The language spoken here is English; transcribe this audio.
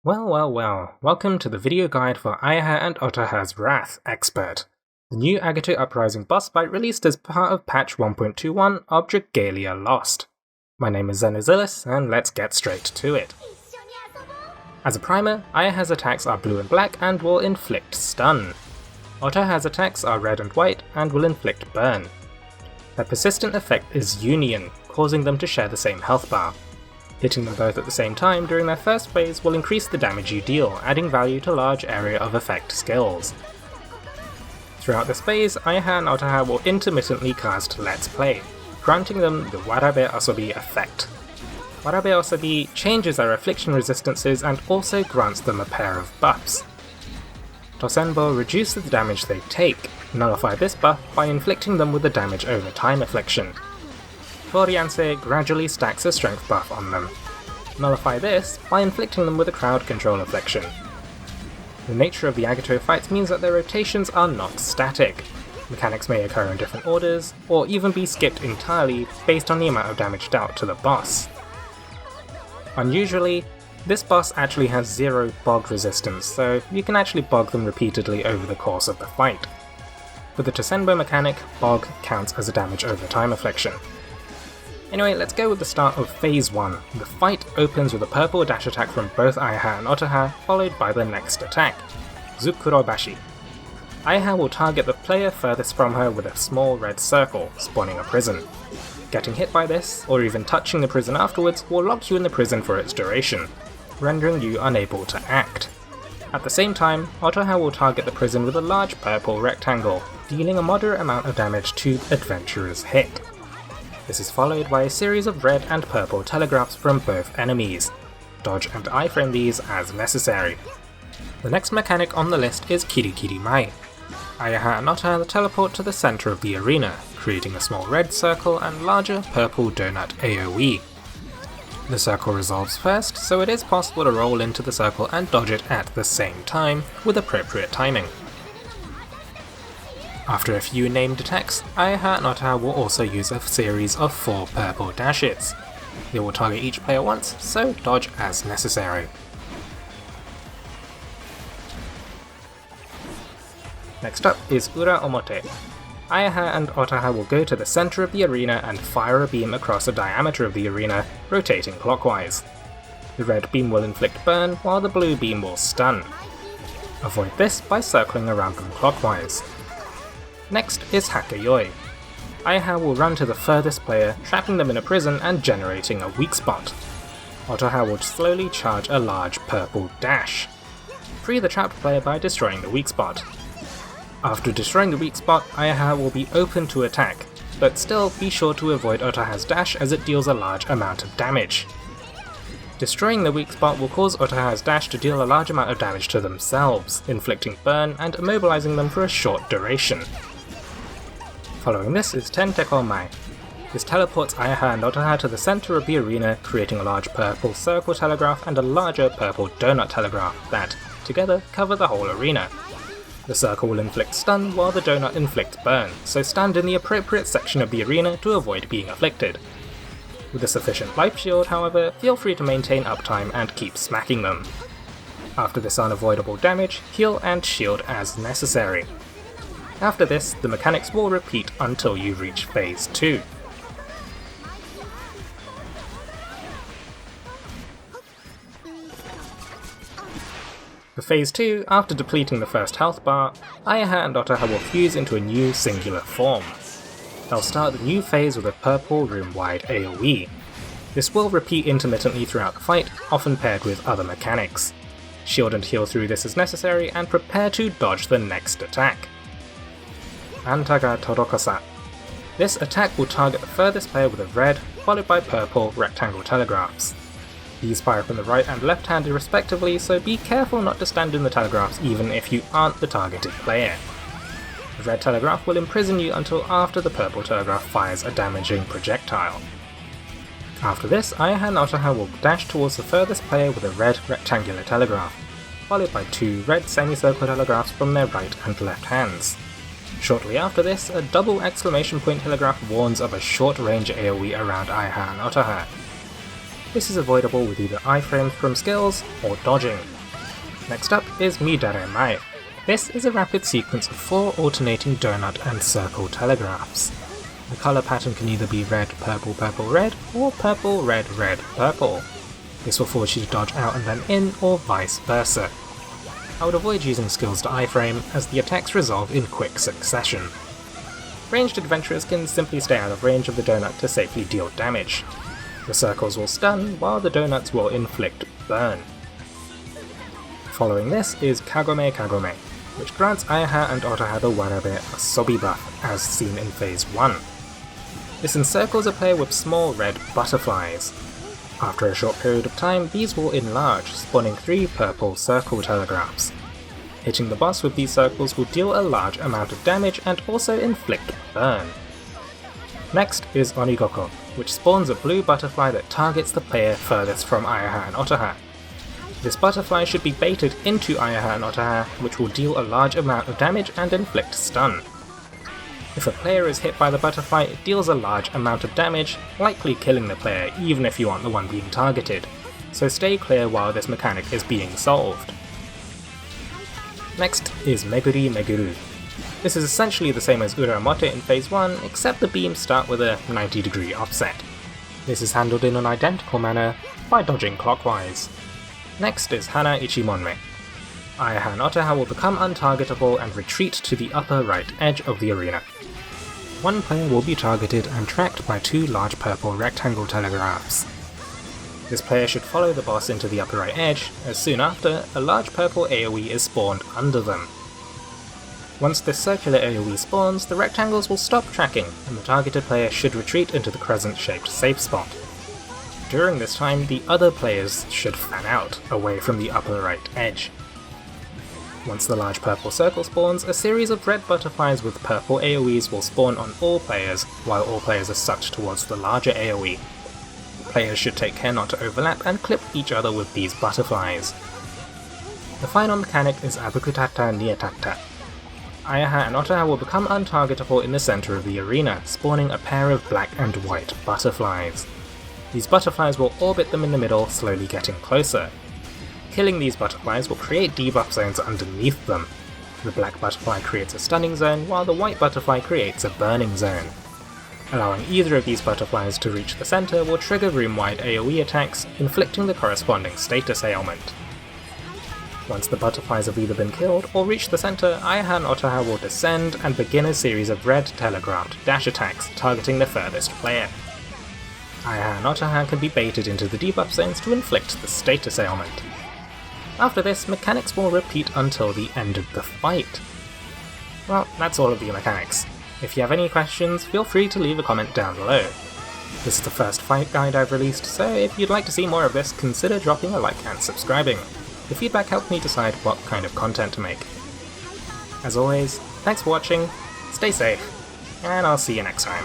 Well, welcome to the video guide for Ayaha and Otoha's Wrath Expert, the new Agato Uprising boss fight released as part of patch 1.21 of Dragalia Lost. My name is Xenozilus, and let's get straight to it. As a primer, Ayaha's attacks are blue and black and will inflict stun. Otoha's attacks are red and white and will inflict burn. Their persistent effect is Union, causing them to share the same health bar. Hitting them both at the same time during their first phase will increase the damage you deal, adding value to large area of effect skills. Throughout this phase, Ayaha and Otoha will intermittently cast Let's Play, granting them the Warabe Asobi effect. Warabe Asobi changes their affliction resistances and also grants them a pair of buffs. Tosenbo reduces the damage they take, nullify this buff by inflicting them with the damage over time affliction. Torianse gradually stacks a strength buff on them. Nullify this by inflicting them with a crowd control affliction. The nature of the Agato fights means that their rotations are not static. Mechanics may occur in different orders, or even be skipped entirely based on the amount of damage dealt to the boss. Unusually, this boss actually has 0 bog resistance, so you can actually bog them repeatedly over the course of the fight. For the Tosenbo mechanic, bog counts as a damage over time affliction. Anyway, let's go with the start of Phase 1. The fight opens with a purple dash attack from both Ayaha and Otoha, followed by the next attack, Zukurobashi. Ayaha will target the player furthest from her with a small red circle, spawning a prison. Getting hit by this, or even touching the prison afterwards, will lock you in the prison for its duration, rendering you unable to act. At the same time, Otoha will target the prison with a large purple rectangle, dealing a moderate amount of damage to adventurer's hit. This is followed by a series of red and purple telegraphs from both enemies. Dodge and iframe these as necessary. The next mechanic on the list is Kirikiri Mai. Ayaha and Otoha teleport to the center of the arena, creating a small red circle and larger purple donut AoE. The circle resolves first, so it is possible to roll into the circle and dodge it at the same time, with appropriate timing. After a few named attacks, Ayaha and Otoha will also use a series of 4 purple dashes. They will target each player once, so dodge as necessary. Next up is Ura Omote. Ayaha and Otoha will go to the center of the arena and fire a beam across the diameter of the arena, rotating clockwise. The red beam will inflict burn, while the blue beam will stun. Avoid this by circling around them clockwise. Next is Hakayoi. Ayaha will run to the furthest player, trapping them in a prison and generating a weak spot. Otoha will slowly charge a large purple dash. Free the trapped player by destroying the weak spot. After destroying the weak spot, Ayaha will be open to attack, but still be sure to avoid Otoha's dash as it deals a large amount of damage. Destroying the weak spot will cause Otoha's dash to deal a large amount of damage to themselves, inflicting burn and immobilizing them for a short duration. Following this is Tenteko Mai. This teleports Ayaha and Otoha to the center of the arena, creating a large purple circle telegraph and a larger purple donut telegraph that, together, cover the whole arena. The circle will inflict stun while the donut inflicts burn, so stand in the appropriate section of the arena to avoid being afflicted. With a sufficient life shield, however, feel free to maintain uptime and keep smacking them. After this unavoidable damage, heal and shield as necessary. After this, the mechanics will repeat until you reach Phase 2. For Phase 2, after depleting the first health bar, Ayaha and Otoha will fuse into a new singular form. They'll start the new phase with a purple room-wide AoE. This will repeat intermittently throughout the fight, often paired with other mechanics. Shield and heal through this as necessary, and prepare to dodge the next attack. Antaga Torokosa. This attack will target the furthest player with a red, followed by purple rectangle telegraphs. These fire from the right and left handed respectively, so be careful not to stand in the telegraphs even if you aren't the targeted player. The red telegraph will imprison you until after the purple telegraph fires a damaging projectile. After this, Ayaha and Otoha will dash towards the furthest player with a red rectangular telegraph, followed by 2 red semicircle telegraphs from their right and left hands. Shortly after this, a double exclamation point telegraph warns of a short-range AoE around Ayaha and Otoha. This is avoidable with either iframes from skills or dodging. Next up is Midare Mai. This is a rapid sequence of 4 alternating donut and circle telegraphs. The colour pattern can either be red, purple, purple, red, or purple, red, red, purple. This will force you to dodge out and then in, or vice versa. I would avoid using skills to iframe, as the attacks resolve in quick succession. Ranged adventurers can simply stay out of range of the donut to safely deal damage. The circles will stun, while the donuts will inflict burn. Following this is Kagome Kagome, which grants Ayaha and Otoha the Warabe Asobi buff, as seen in Phase 1. This encircles a player with small red butterflies. After a short period of time, these will enlarge, spawning 3 purple circle telegraphs. Hitting the boss with these circles will deal a large amount of damage and also inflict burn. Next is Onigoko, which spawns a blue butterfly that targets the player furthest from Ayaha and Otoha. This butterfly should be baited into Ayaha and Otoha, which will deal a large amount of damage and inflict stun. If a player is hit by the butterfly, it deals a large amount of damage, likely killing the player even if you aren't the one being targeted, so stay clear while this mechanic is being solved. Next is Meguri Meguru. This is essentially the same as Uramote in Phase 1, except the beams start with a 90-degree offset. This is handled in an identical manner by dodging clockwise. Next is Hana Ichimonme. Ayaha and Otoha will become untargetable and retreat to the upper right edge of the arena. One player will be targeted and tracked by 2 large purple rectangle telegraphs. This player should follow the boss into the upper right edge, as soon after, a large purple AoE is spawned under them. Once this circular AoE spawns, the rectangles will stop tracking, and the targeted player should retreat into the crescent-shaped safe spot. During this time, the other players should fan out, away from the upper right edge. Once the large purple circle spawns, a series of red butterflies with purple AoEs will spawn on all players, while all players are sucked towards the larger AoE. Players should take care not to overlap and clip each other with these butterflies. The final mechanic is Abukutata Nietata. Ayaha and Otoha will become untargetable in the center of the arena, spawning a pair of black and white butterflies. These butterflies will orbit them in the middle, slowly getting closer. Killing these butterflies will create debuff zones underneath them. The black butterfly creates a stunning zone, while the white butterfly creates a burning zone. Allowing either of these butterflies to reach the center will trigger room-wide AoE attacks, inflicting the corresponding status ailment. Once the butterflies have either been killed or reached the center, Ayaha and Otoha will descend and begin a series of red telegraphed dash attacks targeting the furthest player. Ayaha and Otoha can be baited into the debuff zones to inflict the status ailment. After this, mechanics will repeat until the end of the fight. Well, that's all of the mechanics. If you have any questions, feel free to leave a comment down below. This is the first fight guide I've released, so if you'd like to see more of this, consider dropping a like and subscribing. The feedback helps me decide what kind of content to make. As always, thanks for watching, stay safe, and I'll see you next time.